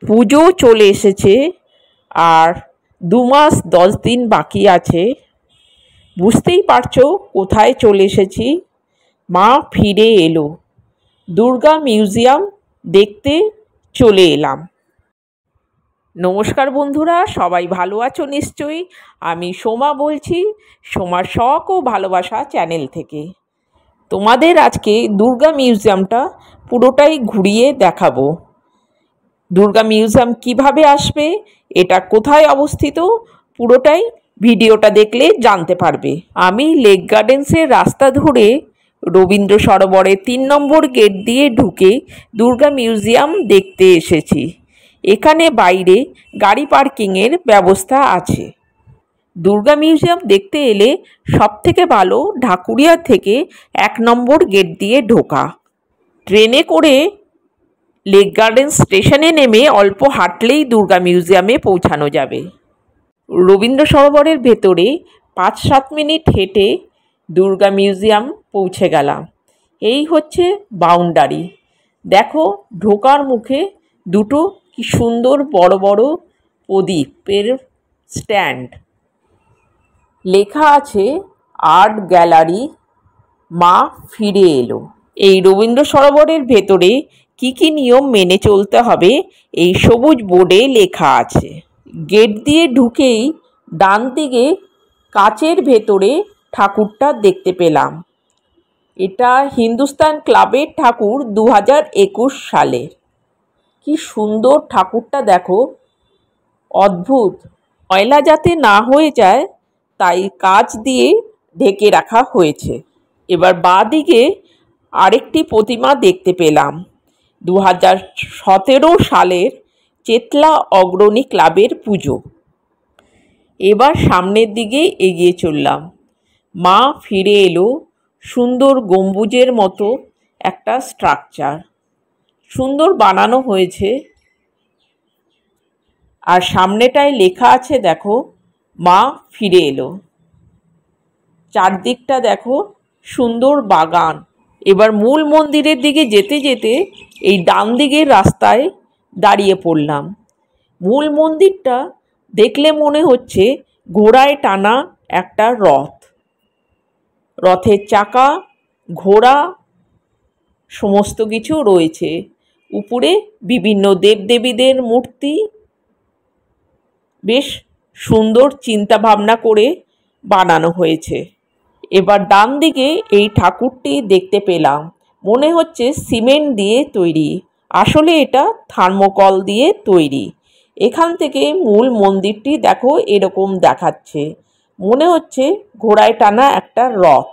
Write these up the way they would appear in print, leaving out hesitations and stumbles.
পুজো চলে এসেছে আর 2 মাস 10 দিন বাকি আছে। বুঝতেই পারছো কোথায় চলে এসেছি। মা ফিরে এলো, দুর্গা মিউজিয়াম দেখতে চলে এলাম। নমস্কার বন্ধুরা, সবাই ভালো আছো নিশ্চয়ই। আমি সোমা বলছি, সোমার শখ ও ভালোবাসা চ্যানেল থেকে। তোমাদের আজকে দুর্গা মিউজিয়ামটা পুরোটাই ঘুরিয়ে দেখাবো। দুর্গা মিউজিয়াম কিভাবে আসবে, এটা কোথায় অবস্থিত, পুরোটাই ভিডিওটা দেখলে জানতে পারবে। আমি লেক গার্ডেন্সের রাস্তা ধরে রবীন্দ্র সরোবরের 3 নম্বর গেট দিয়ে ঢুকে দুর্গা মিউজিয়াম দেখতে এসেছি। এখানে বাইরে গাড়ি পার্কিংয়ের ব্যবস্থা আছে। দুর্গা মিউজিয়াম দেখতে এলে সবথেকে ভালো ঢাকুরিয়া থেকে 1 নম্বর গেট দিয়ে ঢোকা। ট্রেনে করে লেক গার্ডেন স্টেশনে নেমে অল্প হাঁটলেই দুর্গা মিউজিয়ামে পৌঁছানো যাবে। রবীন্দ্র সরোবরের ভেতরে 5-7 মিনিট হেঁটে দুর্গা মিউজিয়াম পৌঁছে গেলাম। এই হচ্ছে বাউন্ডারি। দেখো ঢোকার মুখে দুটো কি সুন্দর বড় বড় প্রদীপের স্ট্যান্ড। লেখা আছে আর্ট গ্যালারি মা ফিরে এলো। এই রবীন্দ্র সরোবরের ভেতরে কি কি নিয়ম মেনে চলতে হবে এই সবুজ বোর্ডে লেখা আছে। গেট দিয়ে ঢুকেই ডান দিকে কাচের ভেতরে ঠাকুরটা দেখতে পেলাম। এটা হিন্দুস্তান ক্লাবের ঠাকুর 2021 সালের। কি সুন্দর ঠাকুরটা দেখো, অদ্ভুত। ময়লা যাতে না হয়ে যায় তাই কাচ দিয়ে ঢেকে রাখা হয়েছে। এবার বাঁ দিকে আরেকটি প্রতিমা দেখতে পেলাম, 2017 সালের চেতলা অগ্রণী ক্লাবের পুজো। এবার সামনের দিকে এগিয়ে চললাম। মা ফিরে এলো, সুন্দর গম্বুজের মতো একটা স্ট্রাকচার, সুন্দর বানানো হয়েছে। আর সামনেটায় লেখা আছে দেখো মা ফিরে এলো। চারদিকটা দেখো সুন্দর বাগান। এবার মূল মন্দিরের দিকে যেতে যেতে এই ডান দিকের রাস্তায় দাঁড়িয়ে পড়লাম। মূল মন্দিরটা দেখলে মনে হচ্ছে ঘোড়ায় টানা একটা রথ। রথের চাকা, ঘোড়া সমস্ত কিছু রয়েছে। উপরে বিভিন্ন দেবদেবীদের মূর্তি। বেশ সুন্দর চিন্তা ভাবনা করে বানানো হয়েছে। এবার ডান দিকে এই ঠাকুরটি দেখতে পেলাম, মনে হচ্ছে সিমেন্ট দিয়ে তৈরি, আসলে এটা থার্মোকল দিয়ে তৈরি। এখান থেকে মূল মন্দিরটি দেখো এরকম দেখাচ্ছে, মনে হচ্ছে ঘোড়ায় টানা একটা রথ।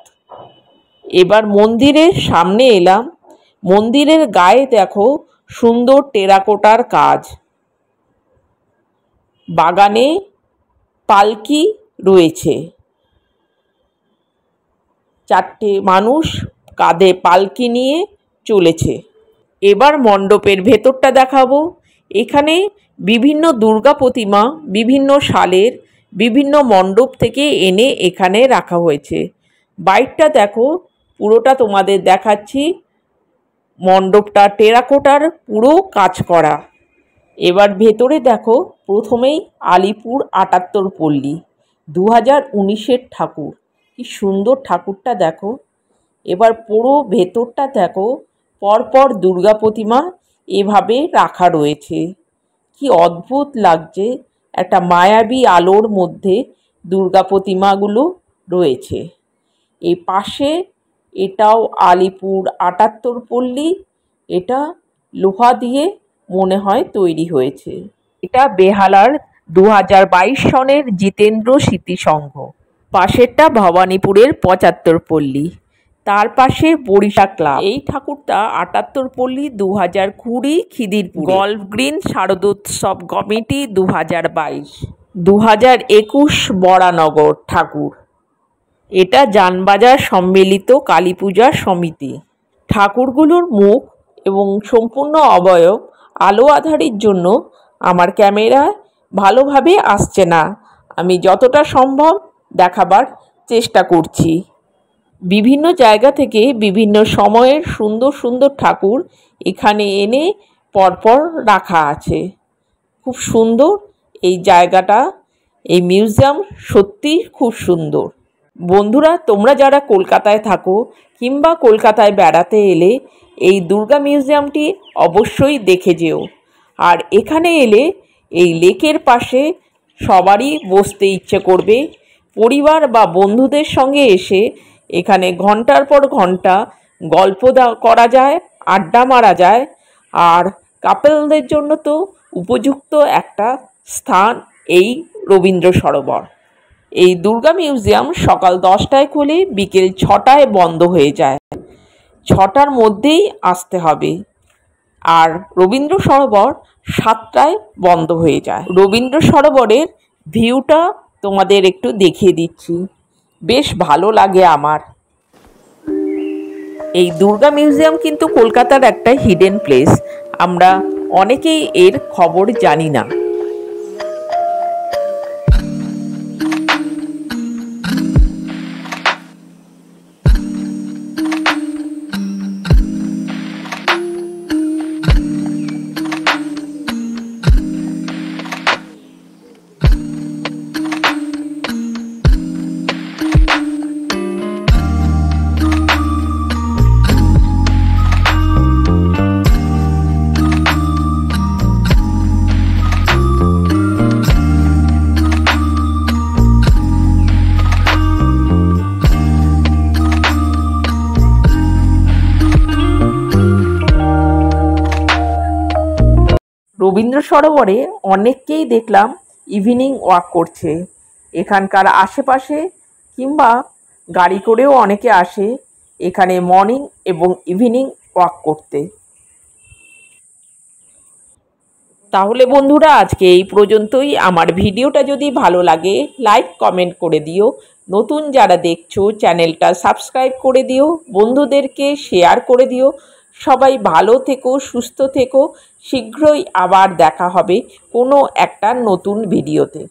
এবার মন্দিরের সামনে এলাম। মন্দিরের গায়ে দেখো সুন্দর টেরাকোটার কাজ। বাগানে পালকি রয়েছে, 4টে মানুষ কাঁধে পালকি নিয়ে চলেছে। এবার মণ্ডপের ভেতরটা দেখাবো। এখানে বিভিন্ন দুর্গা প্রতিমা বিভিন্ন সালের বিভিন্ন মণ্ডপ থেকে এনে এখানে রাখা হয়েছে। বাইরটা দেখো, পুরোটা তোমাদের দেখাচ্ছি। মণ্ডপটা টেরাকোটার পুরো কাজ করা। এবার ভেতরে দেখো, প্রথমেই আলিপুর 78 পল্লী 2019-এর ঠাকুর। কি সুন্দর ঠাকুরটা দেখো। এবার পুরো ভেতরটা দেখো, পরপর দুর্গা প্রতিমা এভাবে রাখা রয়েছে। কি অদ্ভুত লাগছে, একটা মায়াবী আলোর মধ্যে দুর্গা প্রতিমাগুলো রয়েছে। এই পাশে এটাও আলিপুর 78 পল্লী। এটা লোহা দিয়ে মনে হয় তৈরি হয়েছে। এটা বেহালার 2022 সনের জিতেন্দ্র স্মৃতি সংঘ। পাশেরটা ভবানীপুরের 75 পল্লী, তার পাশে বরিশা ক্লাব। এই ঠাকুরটা 78 পল্লী 2020 Khidirpur. Golf Green Sharodotsav committee 2022। 2021 Baranagar ঠাকুর। এটা জানবাজার সম্মিলিত কালী পূজা সমিতি। ঠাকুরগুলোর মুখ এবং সম্পূর্ণ অবয়ব আলো আঁধারির জন্য আমার ক্যামেরা ভালোভাবে আসছে না। আমি যতটা সম্ভব দেখাবার চেষ্টা করছি। বিভিন্ন জায়গা থেকে বিভিন্ন সময়ের সুন্দর সুন্দর ঠাকুর এখানে এনে পরপর রাখা আছে। খুব সুন্দর এই জায়গাটা, এই মিউজিয়াম সত্যি খুব সুন্দর। বন্ধুরা, তোমরা যারা কলকাতায় থাকো কিংবা কলকাতায় বেড়াতে এলে এই দুর্গা মিউজিয়ামটি অবশ্যই দেখে যেও। আর এখানে এলে এই লেকের পাশে সবারই বসতে ইচ্ছে করবে। পরিবার বা বন্ধুদের সঙ্গে এসে এখানে ঘন্টার পর ঘন্টা গল্প করা যায়, আড্ডা মারা যায়। আর কাপলদের জন্য তো উপযুক্ত একটা স্থান এই রবীন্দ্র সরোবর। এই দুর্গা মিউজিয়াম সকাল 10টায় খুলে বিকেল 6টায় বন্ধ হয়ে যায়। 6টার মধ্যেই আসতে হবে। আর রবীন্দ্র সরোবর 7টায় বন্ধ হয়ে যায়। রবীন্দ্র সরোবরের ভিউটা তোমাদের একটু দেখিয়ে দিচ্ছি, বেশ ভালো লাগে আমার। এই দুর্গা মিউজিয়াম কিন্তু কলকাতার একটা হিডেন প্লেস, আমরা অনেকেই এর খবর জানি না। রবীন্দ্র সরোবরে অনেককেই দেখলাম ইভিনিং ওয়াক করছে। এখানকার আশেপাশে কিংবা গাড়ি করেও অনেকে আসে এখানে মর্নিং এবং ইভিনিং ওয়াক করতে। তাহলে বন্ধুরা, আজকে এই পর্যন্তই। আমার ভিডিওটা যদি ভালো লাগে লাইক কমেন্ট করে দিও। নতুন যারা দেখছো চ্যানেলটা সাবস্ক্রাইব করে দিও, বন্ধুদেরকে শেয়ার করে দিও। সবাই ভালো থেকো, সুস্থ থেকো। শীঘ্রই আবার দেখা হবে কোনো একটা নতুন ভিডিওতে।